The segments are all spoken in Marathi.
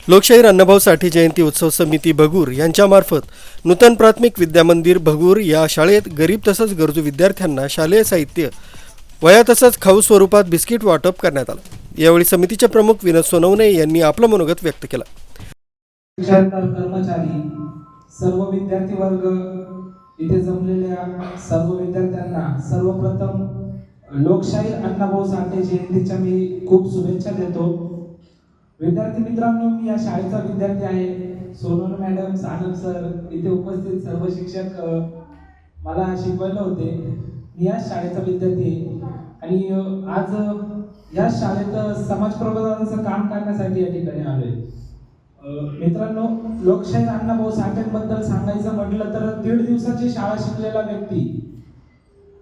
लोकशाहीर अण्णाभाऊ साठे जयंती उत्सव समिती भगूर यांच्यामार्फत नूतन प्राथमिक विद्यामंदिर भगूर या शाळेत गरीब तसंच गरजू विद्यार्थ्यांना शालेय साहित्य वह्या तसंच खाऊ स्वरूपात बिस्किट वाटप करण्यात आलं। यावेळी समितीचे प्रमुख विनोद सोनवणे यांनी आपलं मनोगत व्यक्त केलं। कर्मचारी सर्व विद्यार्थी वर्ग इथे जमलेल्या सर्व विद्यार्थ्यांना सर्वप्रथम लोकशाहीर अण्णाभाऊ साठे जयंतीच्या मी खूप शुभेच्छा देतो। विद्यार्थी मित्रांनो, मी या शाळेचा विद्यार्थी आहे। सोनवणे मॅडम, सानप सर, इथे उपस्थित सर्व शिक्षक मला शिकवायला होते। मी या शाळेचा विद्यार्थी आहे आणि आज या शाळेत समाज प्रबोधनाचं काम करण्यासाठी या ठिकाणी आलोय। मित्रांनो, लोकशाहीर अण्णाभाऊ साठेंबद्दल सांगायचं म्हटलं तर 1.5 दिवसाची शाळा शिकलेला व्यक्ती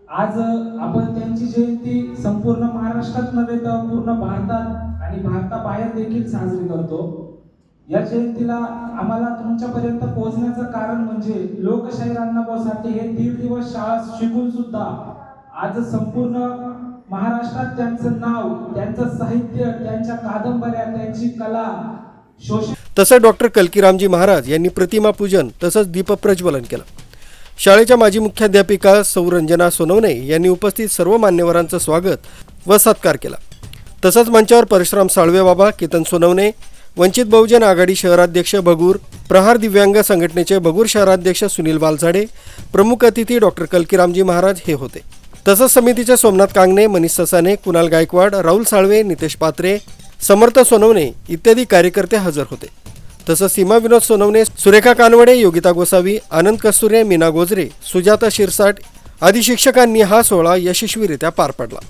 आज आपण त्यांची जयंती संपूर्ण महाराष्ट्रात नव्हे तर पूर्ण भारतात आणि भारताबाहेर देखील साजरी करतो। या जयंतीला आम्हाला तुमच्यापर्यंत पोहोचण्याचं कारण म्हणजे लोकशाहीर अण्णाभाऊ साठे हे 1.5 दिवस शाळा शिकून सुद्धा आज संपूर्ण महाराष्ट्रात त्यांचं नाव, त्यांचं साहित्य, त्यांच्या कादंबऱ्या, त्यांची कला तसंच डॉक्टर कल्कीरामजी महाराज यांनी प्रतिमा पूजन तसंच दीपप्रज्वलन केलं। शाळेच्या माजी मुख्याध्यापिका सौ रंजना सोनवणे यांनी उपस्थित सर्व मान्यवरांचं स्वागत व सत्कार केला। तसंच मंचावर परशुराम साळवे बाबा, केतन सोनवणे, वंचित बहुजन आघाडी शहराध्यक्ष भगूर, प्रहार दिव्यांग संघटनेचे भगूर शहराध्यक्ष सुनील वालझाडे, प्रमुख अतिथी डॉक्टर कल्कीरामजी महाराज हे होते। तसंच समितीचे सोमनाथ कांगणे, मनीष ससाने, कुणाल गायकवाड, राहुल साळवे, नितेश पात्रे, समर्थ सोनवणे इत्यादी कार्यकर्ते हजर होते। तसंच सीमा विनोद सोनवणे, सुरेखा कानवडे, योगिता गोसावी, आनंद कस्तुरे, मीना गोजरे, सुजाता शिरसाट आदी शिक्षकांनी हा सोहळा यशस्वीरित्या पार पाडला।